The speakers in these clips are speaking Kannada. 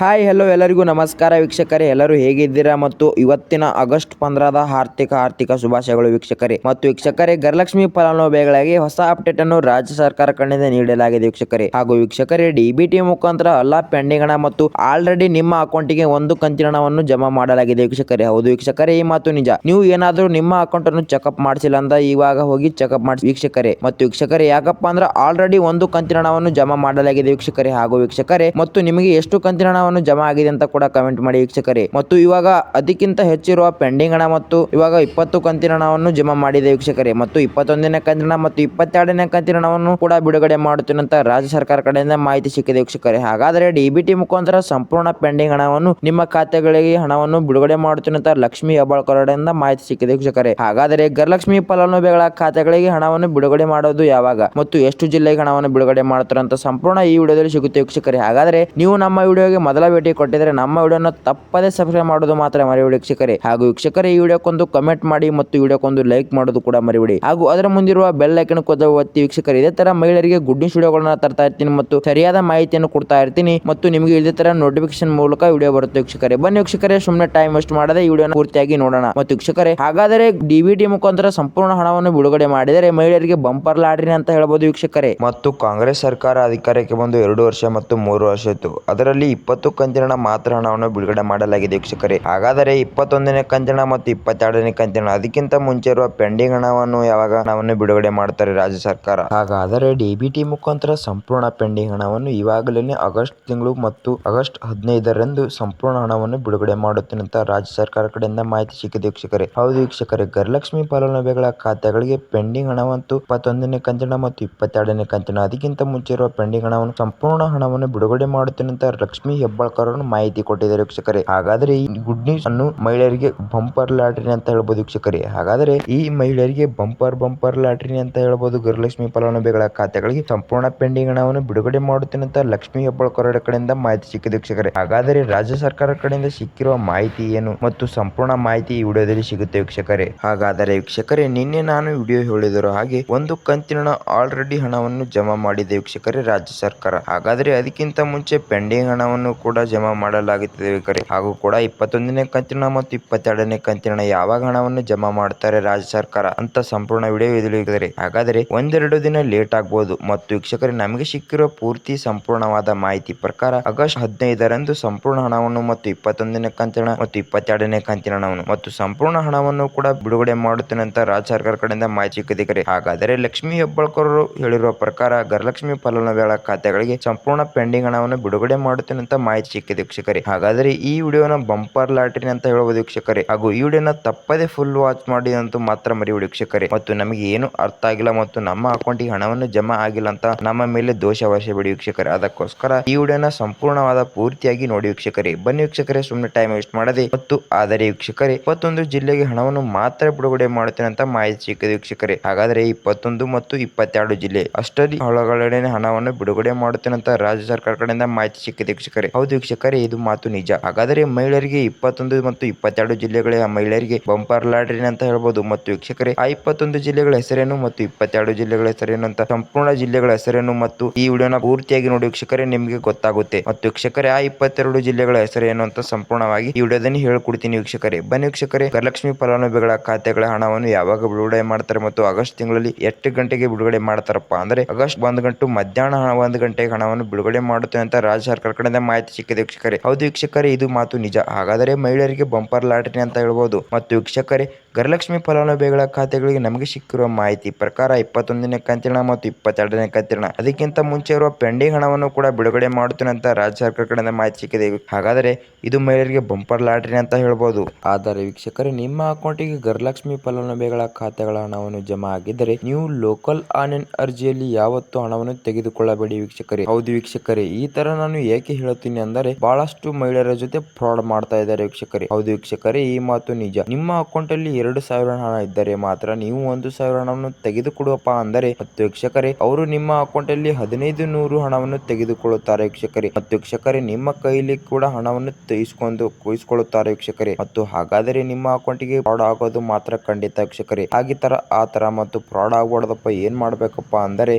ಹಾಯ್ ಹಲೋ ಎಲ್ಲರಿಗೂ ನಮಸ್ಕಾರ ವೀಕ್ಷಕರೇ, ಎಲ್ಲರೂ ಹೇಗಿದ್ದೀರಾ? ಮತ್ತು ಇವತ್ತಿನ ಆಗಸ್ಟ್ 15ದ ಹಾರ್ದಿಕ ಶುಭಾಶಯಗಳು ವೀಕ್ಷಕರೇ. ಮತ್ತು ವೀಕ್ಷಕರೇ, ಗೃಹಲಕ್ಷ್ಮಿ ಫಲಾನುಭವಿಗಳಿಗೆ ಹೊಸ ಅಪ್ಡೇಟ್ ಅನ್ನು ರಾಜ್ಯ ಸರ್ಕಾರ ಕಡೆಯಿಂದ ನೀಡಲಾಗಿದೆ ವೀಕ್ಷಕರೇ. ಹಾಗೂ ವೀಕ್ಷಕರೇ, ಡಿಬಿಟಿ ಮುಖಾಂತರ ಎಲ್ಲ ಪೆಂಡಿಂಗ್ ಹಣ ಮತ್ತು ಆಲ್ರೆಡಿ ನಿಮ್ಮ ಅಕೌಂಟಿಗೆ ಒಂದು ಕಂತಿನ ಹಣವನ್ನು ಜಮಾ ಮಾಡಲಾಗಿದೆ ವೀಕ್ಷಕರೇ. ಹೌದು ವೀಕ್ಷಕರೇ, ಈ ಮಾತು ನಿಜ. ನೀವು ಏನಾದರೂ ನಿಮ್ಮ ಅಕೌಂಟ್ ಅನ್ನು ಚೆಕಪ್ ಮಾಡಿಸಿಲ್ಲ ಅಂತ ಇವಾಗ ಹೋಗಿ ಚೆಕಪ್ ಮಾಡಿಸಿ ವೀಕ್ಷಕರೇ. ಮತ್ತು ವೀಕ್ಷಕರೇ, ಯಾಕಪ್ಪ ಅಂದ್ರೆ ಆಲ್ರೆಡಿ ಒಂದು ಕಂತಿನ ಹಣವನ್ನು ಜಮಾ ಮಾಡಲಾಗಿದೆ ವೀಕ್ಷಕರೇ. ಹಾಗೂ ವೀಕ್ಷಕರೇ, ಮತ್ತು ನಿಮಗೆ ಎಷ್ಟು ಕಂತಿನ ಹಣವನ್ನು ಜಮಾ ಆಗಿದೆ ಅಂತ ಕೂಡ ಕಮೆಂಟ್ ಮಾಡಿ ವೀಕ್ಷಕರೇ. ಮತ್ತು ಇವಾಗ ಅದಕ್ಕಿಂತ ಹೆಚ್ಚಿರುವ ಪೆಂಡಿಂಗ್ ಹಣ ಮತ್ತು ಇವಾಗ 20 ಕಂತಿನ ಹಣವನ್ನು ಜಮಾ ಮಾಡಿದೆ ವೀಕ್ಷಕರೇ. ಮತ್ತು 21ನೇ ಕಂತಿನ ಮತ್ತು 22ನೇ ಕಂತಿನ ಹಣವನ್ನು ಕೂಡ ಬಿಡುಗಡೆ ಮಾಡುತ್ತೇನೆ ಅಂತ ರಾಜ್ಯ ಸರ್ಕಾರ ಕಡೆಯಿಂದ ಮಾಹಿತಿ ಸಿಕ್ಕಿದೆ ವೀಕ್ಷಕರೇ. ಹಾಗಾದರೆ ಡಿಬಿಟಿ ಮುಖಾಂತರ ಸಂಪೂರ್ಣ ಪೆಂಡಿಂಗ್ ಹಣವನ್ನು ನಿಮ್ಮ ಖಾತೆಗಳಿಗೆ ಹಣವನ್ನು ಬಿಡುಗಡೆ ಮಾಡುತ್ತೇನೆ ಅಂತ ಲಕ್ಷ್ಮಿ ಹೆಬ್ಬಾಳ್ಕರ್ ಕಡೆಯಿಂದ ಮಾಹಿತಿ ಸಿಕ್ಕಿದೆ ವೀಕ್ಷಕರೇ. ಹಾಗಾದರೆ ಗೃಹಲಕ್ಷ್ಮಿ ಫಲಾನುಭವಿಗಳ ಖಾತೆಗಳಿಗೆ ಹಣವನ್ನು ಬಿಡುಗಡೆ ಮಾಡೋದು ಯಾವಾಗ ಮತ್ತು ಎಷ್ಟು ಜಿಲ್ಲೆಗೆ ಹಣವನ್ನು ಬಿಡುಗಡೆ ಮಾಡುತ್ತಾರೆ ಅಂತ ಸಂಪೂರ್ಣ ಈ ವಿಡಿಯೋದಲ್ಲಿ ಸಿಗುತ್ತೆ ವೀಕ್ಷಕರೇ. ಹಾಗಾದರೆ ನೀವು ನಮ್ಮ ವಿಡಿಯೋಗೆ ಮೊದಲ ಭೇಟಿ ಕೊಟ್ಟಿದ್ರೆ ನಮ್ಮ ವಿಡಿಯೋನ ತಪ್ಪದೇ ಸಬ್ಸ್ಕ್ರೈಬ್ ಮಾಡೋದು ಮಾತ್ರ ಮರಿಬೇಡಿ ವೀಕ್ಷಕರೇ. ಹಾಗೂ ವೀಕ್ಷಕರೇ, ಈ ವಿಡಿಯೋಕ್ಕೊಂದು ಕಮೆಂಟ್ ಮಾಡಿ ಮತ್ತು ವಿಡಿಯೋಕ್ಕೊಂದು ಲೈಕ್ ಮಾಡೋದು ಕೂಡ ಮರಿಬೇಡಿ. ಹಾಗೂ ಅದರ ಮುಂದಿರುವ ಬೆಲ್ ಐಕನ್ ಒತ್ತಿ ವೀಕ್ಷಕರೇ. ಇದೇ ತರ ಮಹಿಳೆಯರಿಗೆ ಗುಡ್ ನ್ಯೂಸ್ ವಿಡಿಯೋಗಳನ್ನ ತರ್ತಾ ಇರ್ತೀನಿ ಮತ್ತು ಸರಿಯಾದ ಮಾಹಿತಿಯನ್ನು ಕೊಡ್ತಾ ಇರ್ತೀನಿ ಮತ್ತು ನಿಮಗೆ ಇದೇ ತರ ನೋಟಿಫಿಕೇಶನ್ ಮೂಲಕ ವಿಡಿಯೋ ಬರುತ್ತೆ ವೀಕ್ಷಕರೇ. ಬನ್ನಿ ವೀಕ್ಷಕರೇ, ಸುಮ್ಮನೆ ಟೈಮ್ ವೇಸ್ಟ್ ಮಾಡದೆ ಈ ವಿಡಿಯೋನ ಪೂರ್ತಿಯಾಗಿ ನೋಡೋಣ. ಮತ್ತು ವೀಕ್ಷಕರೇ, ಹಾಗಾದರೆ ಡಿಬಿಟಿ ಮುಖಾಂತರ ಸಂಪೂರ್ಣ ಹಣವನ್ನು ಬಿಡುಗಡೆ ಮಾಡಿದರೆ ಮಹಿಳೆಯರಿಗೆ ಬಂಪರ್ ಲಾಟರಿ ಅಂತ ಹೇಳ್ಬೋದು ವೀಕ್ಷಕರೇ. ಮತ್ತು ಕಾಂಗ್ರೆಸ್ ಸರ್ಕಾರ ಅಧಿಕಾರಕ್ಕೆ ಬಂದು 2 ವರ್ಷ ಮತ್ತು 3 ವರ್ಷ ಇತ್ತು. ಅದರಲ್ಲಿ 20 ಕಂತಿನ ಮಾತ್ರ ಹಣವನ್ನು ಬಿಡುಗಡೆ ಮಾಡಲಾಗಿದೆ ವೀಕ್ಷಕರೇ. ಹಾಗಾದರೆ 21ನೇ ಕಂತಿನ ಮತ್ತು 22ನೇ ಕಂತಿನ ಅದಕ್ಕಿಂತ ಮುಂಚೆ ಇರುವ ಪೆಂಡಿಂಗ್ ಹಣವನ್ನು ಯಾವಾಗ ಹಣವನ್ನು ಬಿಡುಗಡೆ ಮಾಡ್ತಾರೆ ರಾಜ್ಯ ಸರ್ಕಾರ? ಹಾಗಾದರೆ ಡಿಬಿಟಿ ಮುಖಾಂತರ ಸಂಪೂರ್ಣ ಪೆಂಡಿಂಗ್ ಹಣವನ್ನು ಇವಾಗಲೇ ಆಗಸ್ಟ್ ತಿಂಗಳು ಮತ್ತು ಆಗಸ್ಟ್ 15ರಂದು ಸಂಪೂರ್ಣ ಹಣವನ್ನು ಬಿಡುಗಡೆ ಮಾಡುತ್ತೇನೆ ಅಂತ ರಾಜ್ಯ ಸರ್ಕಾರ ಕಡೆಯಿಂದ ಮಾಹಿತಿ ಸಿಕ್ಕಿದೆ ವೀಕ್ಷಕರೇ. ಹೌದು ವೀಕ್ಷಕರೇ, ಗೃಹಲಕ್ಷ್ಮಿ ಫಲಾನುಭವಿಗಳ ಖಾತೆಗಳಿಗೆ ಪೆಂಡಿಂಗ್ ಹಣ ಮತ್ತು 21ನೇ ಕಂತಿನ ಮತ್ತು 22ನೇ ಕಂತಿನ ಅದಕ್ಕಿಂತ ಮುಂಚೆ ಇರುವ ಪೆಂಡಿಂಗ್ ಹಣವನ್ನು ಸಂಪೂರ್ಣ ಹಣವನ್ನು ಬಿಡುಗಡೆ ಮಾಡುತ್ತೇನೆ ಅಂತ ಲಕ್ಷ್ಮಿ ಹೆಬ್ಬಾಳ್ಕರ್ ಮಾಹಿತಿ ಕೊಟ್ಟಿದ್ದಾರೆ ವೀಕ್ಷಕರೇ. ಹಾಗಾದರೆ ಈ ಗುಡ್ ನ್ಯೂಸ್ ಅನ್ನು ಮಹಿಳೆಯರಿಗೆ ಬಂಪರ್ ಲಾಟರಿ ಅಂತ ಹೇಳ್ಬೋದು ವೀಕ್ಷಕರೇ. ಹಾಗಾದರೆ ಈ ಮಹಿಳೆಯರಿಗೆ ಬಂಪರ್ ಲಾಟರಿ ಅಂತ ಹೇಳ್ಬೋದು. ಗೃಹಲಕ್ಷ್ಮಿ ಫಲಾನುಭವಿಗಳ ಖಾತೆಗಳಿಗೆ ಸಂಪೂರ್ಣ ಪೆಂಡಿಂಗ್ ಹಣವನ್ನು ಬಿಡುಗಡೆ ಮಾಡುತ್ತೇನೆ ಅಂತ ಲಕ್ಷ್ಮಿ ಹೆಬ್ಬಾಳ್ಕರ್ ಕಡೆಯಿಂದ ಮಾಹಿತಿ ಸಿಕ್ಕಿದೆ ವೀಕ್ಷಕರೇ. ಹಾಗಾದರೆ ರಾಜ್ಯ ಸರ್ಕಾರ ಕಡೆಯಿಂದ ಸಿಕ್ಕಿರುವ ಮಾಹಿತಿ ಏನು ಮತ್ತು ಸಂಪೂರ್ಣ ಮಾಹಿತಿ ಈ ವಿಡಿಯೋದಲ್ಲಿ ಸಿಗುತ್ತೆ ವೀಕ್ಷಕರೇ. ಹಾಗಾದರೆ ವೀಕ್ಷಕರೇ, ನಿನ್ನೆ ನಾನು ವಿಡಿಯೋ ಹೇಳಿದಿರೋ ಹಾಗೆ ಒಂದು ಕಂತಿನ ಆಲ್ರೆಡಿ ಹಣವನ್ನು ಜಮಾ ಮಾಡಿದೆ ವೀಕ್ಷಕರೇ ರಾಜ್ಯ ಸರ್ಕಾರ. ಹಾಗಾದರೆ ಅದಕ್ಕಿಂತ ಮುಂಚೆ ಪೆಂಡಿಂಗ್ ಹಣವನ್ನು ಕೂಡ ಜಮಾ ಮಾಡಲಾಗುತ್ತದೆ ವೀಕ್ಷಕರೇ. ಹಾಗೂ ಕೂಡ 21ನೇ ಕಂತಿನ ಮತ್ತು 22ನೇ ಕಂತಿನ ಯಾವಾಗ ಹಣವನ್ನು ಜಮಾ ಮಾಡ್ತಾರೆ ರಾಜ್ಯ ಸರ್ಕಾರ ಅಂತ ಸಂಪೂರ್ಣ ವಿಡಿಯೋ ವೀಕ್ಷಕರೇ. ಹಾಗಾದರೆ ಒಂದೆರಡು ದಿನ ಲೇಟ್ ಆಗ್ಬೋದು. ಮತ್ತು ವೀಕ್ಷಕರೇ, ನಮಗೆ ಸಿಕ್ಕಿರೋ ಪೂರ್ತಿ ಸಂಪೂರ್ಣವಾದ ಮಾಹಿತಿ ಪ್ರಕಾರ ಆಗಸ್ಟ್ 15ರಂದು ಸಂಪೂರ್ಣ ಹಣವನ್ನು ಮತ್ತು 21ನೇ ಕಂತಿನ ಮತ್ತು 22ನೇ ಕಂತಿನ ಹಣವನ್ನು ಮತ್ತು ಸಂಪೂರ್ಣ ಹಣವನ್ನು ಕೂಡ ಬಿಡುಗಡೆ ಮಾಡುತ್ತೇನೆ ಅಂತ ರಾಜ್ಯ ಸರ್ಕಾರ ಕಡೆಯಿಂದ ಮಾಹಿತಿ ಸಿಕ್ಕಿದೆ. ಹಾಗಾದರೆ ಲಕ್ಷ್ಮಿ ಹೆಬ್ಬಾಳ್ಕರ್ ಹೇಳಿರುವ ಪ್ರಕಾರ ಗೃಹಲಕ್ಷ್ಮಿ ಫಲಾನುಭವಿಗಳ ಖಾತೆಗಳಿಗೆ ಸಂಪೂರ್ಣ ಪೆಂಡಿಂಗ್ ಹಣವನ್ನು ಬಿಡುಗಡೆ ಮಾಡುತ್ತೇನೆ ಅಂತ ಮಾಹಿತಿ ಸಿಕ್ಕಿದೆ ವೀಕ್ಷಕರೇ. ಹಾಗಾದರೆ ಈ ವಿಡಿಯೋನ ಬಂಪರ್ ಲಾಟರಿ ಅಂತ ಹೇಳಬಹುದು ವೀಕ್ಷಕರೇ. ಹಾಗೂ ಈ ವಿಡಿಯೋನ ತಪ್ಪದೆ ಫುಲ್ ವಾಚ್ ಮಾಡಿ ಅಂತೂ ಮಾತ್ರ ಮರಿಬೇಡಿ ವೀಕ್ಷಕರೇ. ಮತ್ತು ನಮಗೆ ಏನು ಅರ್ಥ ಆಗಿಲ್ಲ ಮತ್ತು ನಮ್ಮ ಅಕೌಂಟಿಗೆ ಹಣವನ್ನು ಜಮಾ ಆಗಿಲ್ಲ ಅಂತ ನಮ್ಮ ಮೇಲೆ ದೋಷ ಹೊರಿಸಬೇಡಿ ವೀಕ್ಷಕರೇ. ಅದಕ್ಕೋಸ್ಕರ ಈ ವಿಡಿಯೋನ ಸಂಪೂರ್ಣವಾದ ಪೂರ್ತಿಯಾಗಿ ನೋಡಿ ವೀಕ್ಷಕರೇ. ಬನ್ನಿ ವೀಕ್ಷಕರೇ, ಸುಮ್ಮನೆ ಟೈಮ್ ವೇಸ್ಟ್ ಮಾಡದೆ. ಮತ್ತು ಆದರೆ ವೀಕ್ಷಕರೇ, 21 ಜಿಲ್ಲೆಗೆ ಹಣವನ್ನು ಮಾತ್ರ ಬಿಡುಗಡೆ ಮಾಡುತ್ತೇನೆ ಅಂತ ಮಾಹಿತಿ ಸಿಕ್ಕಿದೆ ವೀಕ್ಷಕರೇ. ಹಾಗಾದರೆ 21 ಮತ್ತು 22 ಜಿಲ್ಲೆ ಅಷ್ಟರಲ್ಲಿ ಒಳಗಡೆ ಹಣವನ್ನು ಬಿಡುಗಡೆ ಮಾಡುತ್ತೇನೆ ಅಂತ ರಾಜ್ಯ ಸರ್ಕಾರ ಕಡೆಯಿಂದ ಮಾಹಿತಿ ಸಿಕ್ಕಿದೆ ವೀಕ್ಷಕರೇ. ಹೌದು ವೀಕ್ಷಕರೇ, ಇದು ಮಾತು ನಿಜ. ಹಾಗಾದರೆ ಮಹಿಳೆಯರಿಗೆ 21 ಮತ್ತು 22 ಜಿಲ್ಲೆಗಳ ಮಹಿಳೆಯರಿಗೆ ಬಂಪರ್ ಲಾಟರಿ ಅಂತ ಹೇಳ್ಬೋದು. ಮತ್ತು ವೀಕ್ಷಕರೇ, ಆ 21 ಜಿಲ್ಲೆಗಳ ಹೆಸರೇನು ಮತ್ತು 22 ಜಿಲ್ಲೆಗಳ ಹೆಸರೇನು ಅಂತ ಸಂಪೂರ್ಣ ಜಿಲ್ಲೆಗಳ ಹೆಸರೇನು ಮತ್ತು ಈ ವಿಡಿಯೋನ ಪೂರ್ತಿಯಾಗಿ ನೋಡಿ ವೀಕ್ಷಕರೇ, ನಿಮಗೆ ಗೊತ್ತಾಗುತ್ತೆ. ಮತ್ತು ವೀಕ್ಷಕರೇ, ಆ 22 ಜಿಲ್ಲೆಗಳ ಹೆಸರೇನು ಅಂತ ಸಂಪೂರ್ಣವಾಗಿ ಈ ವಿಡಿಯೋದಲ್ಲಿ ಹೇಳ್ಕೊಡ್ತೀನಿ ವೀಕ್ಷಕರೇ. ಬನ್ನಿ ವೀಕ್ಷಕರೇ, ಗೃಹಲಕ್ಷ್ಮಿ ಫಲಾನುಭವಿಗಳ ಖಾತೆಗಳ ಹಣವನ್ನು ಯಾವಾಗ ಬಿಡುಗಡೆ ಮಾಡ್ತಾರೆ ಮತ್ತು ಆಗಸ್ಟ್ ತಿಂಗಳಲ್ಲಿ ಎಷ್ಟು ಗಂಟೆಗೆ ಬಿಡುಗಡೆ ಮಾಡ್ತಾರಪ್ಪ ಅಂದ್ರೆ ಆಗಸ್ಟ್ 1 ಗಂಟೆ ಮಧ್ಯಾಹ್ನ 1 ಗಂಟೆಗೆ ಹಣವನ್ನು ಬಿಡುಗಡೆ ಮಾಡುತ್ತೆ ಅಂತ ರಾಜ್ಯ ಸರ್ಕಾರ ಕಡೆಯಿಂದ ಮಾಹಿತಿ ಸಿಕ್ಕಿದೆ ವೀಕ್ಷಕರೇ. ಹೌದು ವೀಕ್ಷಕರೇ, ಇದು ಮಾತು ನಿಜ. ಹಾಗಾದರೆ ಮಹಿಳೆಯರಿಗೆ ಬಂಪರ್ ಲಾಟರಿ ಅಂತ ಹೇಳ್ಬೋದು. ಮತ್ತು ವೀಕ್ಷಕರೇ, ಗೃಹಲಕ್ಷ್ಮಿ ಫಲಾನುಭವಿಗಳ ಖಾತೆಗಳಿಗೆ ನಮಗೆ ಸಿಕ್ಕಿರುವ ಮಾಹಿತಿ ಪ್ರಕಾರ 21ನೇ ಕಂತಿನ ಮತ್ತು 22ನೇ ಕಂತಿನ ಅದಕ್ಕಿಂತ ಮುಂಚೆ ಇರುವ ಪೆಂಡಿಂಗ್ ಹಣವನ್ನು ಕೂಡ ಬಿಡುಗಡೆ ಮಾಡುತ್ತೇನೆ ಅಂತ ರಾಜ್ಯ ಸರ್ಕಾರ ಕಡೆಯಿಂದ ಮಾಹಿತಿ ಸಿಕ್ಕಿದೆ. ಹಾಗಾದರೆ ಇದು ಮಹಿಳೆಯರಿಗೆ ಬಂಪರ್ ಲಾಟರಿ ಅಂತ ಹೇಳ್ಬೋದು. ಆದರೆ ವೀಕ್ಷಕರೇ, ನಿಮ್ಮ ಅಕೌಂಟಿಗೆ ಗೃಹಲಕ್ಷ್ಮಿ ಫಲಾನುಭವಿಗಳ ಖಾತೆಗಳ ಹಣವನ್ನು ಜಮಾ ಆಗಿದ್ದರೆ ನೀವು ಲೋಕಲ್ ಆನ್ಲೈನ್ ಅರ್ಜಿಯಲ್ಲಿ ಯಾವತ್ತೂ ಹಣವನ್ನು ತೆಗೆದುಕೊಳ್ಳಬೇಡಿ ವೀಕ್ಷಕರೇ. ಹೌದು ವೀಕ್ಷಕರೇ, ಈ ತರ ನಾನು ಏಕೆ ಹೇಳ್ತೀನಿ ಅಂದರೆ ಬಹಳಷ್ಟು ಮಹಿಳೆಯರ ಜೊತೆ ಫ್ರಾಡ್ ಮಾಡ್ತಾ ಇದ್ದಾರೆ ವೀಕ್ಷಕರೇ. ಹೌದು ವೀಕ್ಷಕರೇ, ಈ ಮಾತು ನಿಜ. ನಿಮ್ಮ ಅಕೌಂಟ್ ಅಲ್ಲಿ 2,000 ಹಣ ಇದ್ದರೆ ಮಾತ್ರ ನೀವು 1,000 ಹಣವನ್ನು ತೆಗೆದುಕೊಡುವಪ್ಪ ಅಂದರೆ ಮತ್ತು ವೀಕ್ಷಕರೇ ಅವರು ನಿಮ್ಮ ಅಕೌಂಟಲ್ಲಿ 1,500 ಹಣವನ್ನು ತೆಗೆದುಕೊಳ್ಳುತ್ತಾರೆ ವೀಕ್ಷಕರೇ. ಮತ್ತು ವೀಕ್ಷಕರೇ ನಿಮ್ಮ ಕೈಲಿ ಕೂಡ ಹಣವನ್ನು ಇಸ್ಕೊಳ್ಳುತ್ತಾರೆ ವೀಕ್ಷಕರೇ. ಮತ್ತು ಹಾಗಾದರೆ ನಿಮ್ಮ ಅಕೌಂಟಿಗೆ ಫ್ರಾಡ್ ಆಗೋದು ಮಾತ್ರ ಖಂಡಿತ ವೀಕ್ಷಕರೇ. ಆ ತರ ಮತ್ತು ಫ್ರಾಡ್ ಆಗಬಾರ್ದಪ್ಪ ಏನ್ ಮಾಡ್ಬೇಕಪ್ಪ ಅಂದರೆ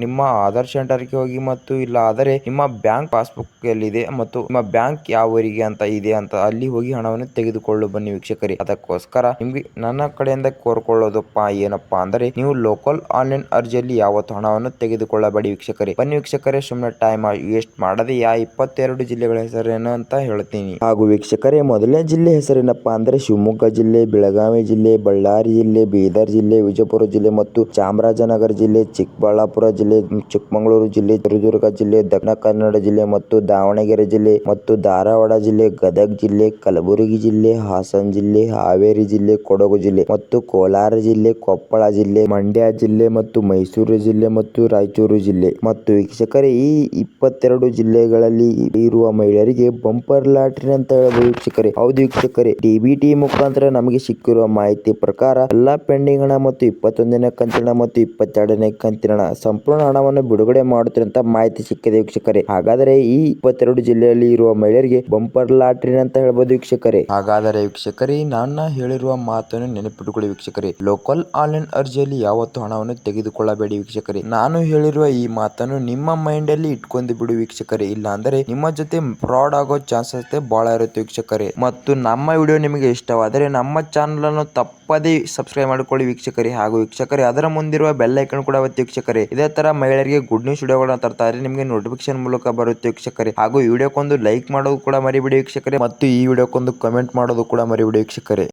ನಿಮ್ಮ ಆಧಾರ್ ಸೆಂಟರ್ಗೆ ಹೋಗಿ ಮತ್ತು ಇಲ್ಲ ಆದರೆ ನಿಮ್ಮ ಬ್ಯಾಂಕ್ ಪಾಸ್ಬುಕ್ ಎಲ್ಲಿದೆ ಮತ್ತು ನಿಮ್ಮ ಬ್ಯಾಂಕ್ ಯಾವ ಊರಿಗೆ ಅಂತ ಇದೆ ಅಂತ ಅಲ್ಲಿ ಹೋಗಿ ಹಣವನ್ನು ತೆಗೆದುಕೊಳ್ಳು ಬನ್ನಿ ವೀಕ್ಷಕರೇ. ಅದಕ್ಕೋಸ್ಕರ ನಿಮ್ಗೆ ನನ್ನ ಕಡೆಯಿಂದ ಕೋರ್ಕೊಳ್ಳೋದಪ್ಪ ಏನಪ್ಪಾ ಅಂದರೆ ನೀವು ಲೋಕಲ್ ಆನ್ಲೈನ್ ಅರ್ಜಿಯಲ್ಲಿ ಯಾವತ್ತು ಹಣವನ್ನು ತೆಗೆದುಕೊಳ್ಳಬೇಡಿ ವೀಕ್ಷಕರೇ. ಬನ್ನಿ ವೀಕ್ಷಕರೇ ಸುಮ್ಮನೆ ಟೈಮ್ ವೇಸ್ಟ್ ಮಾಡದೆ 22 ಜಿಲ್ಲೆಗಳ ಹೆಸರೇನು ಅಂತ ಹೇಳ್ತೀನಿ. ಹಾಗೂ ವೀಕ್ಷಕರೇ ಮೊದಲನೇ ಜಿಲ್ಲೆ ಹೆಸರೇನಪ್ಪಾ ಅಂದ್ರೆ ಶಿವಮೊಗ್ಗ ಜಿಲ್ಲೆ, ಬೆಳಗಾವಿ ಜಿಲ್ಲೆ, ಬಳ್ಳಾರಿ ಜಿಲ್ಲೆ, ಬೀದರ್ ಜಿಲ್ಲೆ, ವಿಜಯಪುರ ಜಿಲ್ಲೆ ಮತ್ತು ಚಾಮರಾಜನಗರ ಜಿಲ್ಲೆ, ಚಿಕ್ಕಬಳ್ಳಾಪುರ ಜಿಲ್ಲೆ, ಚಿಕ್ಕಮಗಳೂರು ಜಿಲ್ಲೆ, ಚಿತ್ರದುರ್ಗ ಜಿಲ್ಲೆ, ದಕ್ಷಿಣ ಕನ್ನಡ ಜಿಲ್ಲೆ ಮತ್ತು ದಾವಣಗೆರೆ ಜಿಲ್ಲೆ ಮತ್ತು ಧಾರವಾಡ ಜಿಲ್ಲೆ, ಗದಗ ಜಿಲ್ಲೆ, ಕಲಬುರಗಿ ಜಿಲ್ಲೆ, ಹಾಸನ ಜಿಲ್ಲೆ, ಹಾವೇರಿ ಜಿಲ್ಲೆ, ಕೊಡಗು ಜಿಲ್ಲೆ ಮತ್ತು ಕೋಲಾರ ಜಿಲ್ಲೆ, ಕೊಪ್ಪಳ ಜಿಲ್ಲೆ, ಮಂಡ್ಯ ಜಿಲ್ಲೆ ಮತ್ತು ಮೈಸೂರು ಜಿಲ್ಲೆ ಮತ್ತು ರಾಯಚೂರು ಜಿಲ್ಲೆ. ಮತ್ತು ವೀಕ್ಷಕರೇ ಈ 22 ಜಿಲ್ಲೆಗಳಲ್ಲಿ ಇರುವ ಮಹಿಳೆಯರಿಗೆ ಬಂಪರ್ ಲಾಟರಿ ಅಂತ ಹೇಳಬಹುದು ವೀಕ್ಷಕರೇ. ಹೌದು ವೀಕ್ಷಕರೇ, ಡಿಬಿಟಿ ಮುಖಾಂತರ ನಮಗೆ ಸಿಕ್ಕಿರುವ ಮಾಹಿತಿ ಪ್ರಕಾರ ಎಲ್ಲಾ ಪೆಂಡಿಂಗ್ ಹಣ ಮತ್ತು 21ನೇ ಕಂತಿನ ಮತ್ತು 22ನೇ ಕಂತಿನ ಹಣ ಸಂಪೂರ್ಣ ಹಣವನ್ನು ಬಿಡುಗಡೆ ಮಾಡುತ್ತಾರೆ ಅಂತ ಮಾಹಿತಿ ಸಿಕ್ಕಿದೆ ವೀಕ್ಷಕರೇ. ಹಾಗಾದರೆ ಈ 22 ಜಿಲ್ಲೆಯಲ್ಲಿ ಇರುವ ಮಹಿಳೆಯರಿಗೆ ಬಂಪರ್ ಲಾಟರಿ ಅಂತ ಹೇಳ್ಬೋದು ವೀಕ್ಷಕರೇ. ಹಾಗಾದರೆ ವೀಕ್ಷಕರೇ ನನ್ನ ಹೇಳಿರುವ ಮಾತನ್ನು ನೆನಪಿಟ್ಟುಕೊಳ್ಳಿ ವೀಕ್ಷಕರೇ. ಲೋಕಲ್ ಆನ್ಲೈನ್ ಅರ್ಜಿಯಲ್ಲಿ ಯಾವತ್ತು ಹಣವನ್ನು ತೆಗೆದುಕೊಳ್ಳಬೇಡಿ ವೀಕ್ಷಕರೇ. ನಾನು ಹೇಳಿರುವ ಈ ಮಾತನ್ನು ನಿಮ್ಮ ಮೈಂಡ್ ಅಲ್ಲಿ ಇಟ್ಕೊಂಡು ಬಿಡು ವೀಕ್ಷಕರೇ. ಇಲ್ಲ ಅಂದ್ರೆ ನಿಮ್ಮ ಜೊತೆ ಫ್ರಾಡ್ ಆಗೋ ಚಾನ್ಸಸ್ ಬಹಳ ಇರುತ್ತೆ ವೀಕ್ಷಕರೇ. ಮತ್ತು ನಮ್ಮ ವಿಡಿಯೋ ನಿಮಗೆ ಇಷ್ಟವಾದರೆ ನಮ್ಮ ಚಾನಲ್ ಅನ್ನು ತಪ್ಪದೇ ಸಬ್ಸ್ಕ್ರೈಬ್ ಮಾಡಿಕೊಳ್ಳಿ ವೀಕ್ಷಕರೇ. ಹಾಗೂ ವೀಕ್ಷಕರೇ ಅದರ ಮುಂದಿರುವ ಬೆಲ್ ಐಕನ್ ಕೂಡ ಒತ್ತಿ ವೀಕ್ಷಕರೇ. ಇದೇ ತರ ಮಹಿಳೆಯರಿಗೆ ಗುಡ್ ನ್ಯೂಸ್ ವಿಡಿಯೋಗಳನ್ನ ತರ್ತಾ ಇದ್ರೆ ನಿಮಗೆ ನೋಟಿಫಿಕೇಶನ್ ಮೂಲಕ ಬರುತ್ತೆ ವೀಕ್ಷಕರೇ. ಹಾಗೂ ಈ ವಿಡಿಯೋಕ್ಕೊಂದು ಲೈಕ್ ಮಾಡೋದು ಕೂಡ ಮರಿಬೇಡಿ ವೀಕ್ಷಕರೇ. ಮತ್ತು ಈ ವಿಡಿಯೋಕ್ಕೊಂದು ಕಮೆಂಟ್ ಮಾಡೋದು ಕೂಡ ಮರಿಬೇಡಿ ವೀಕ್ಷಕರೇ.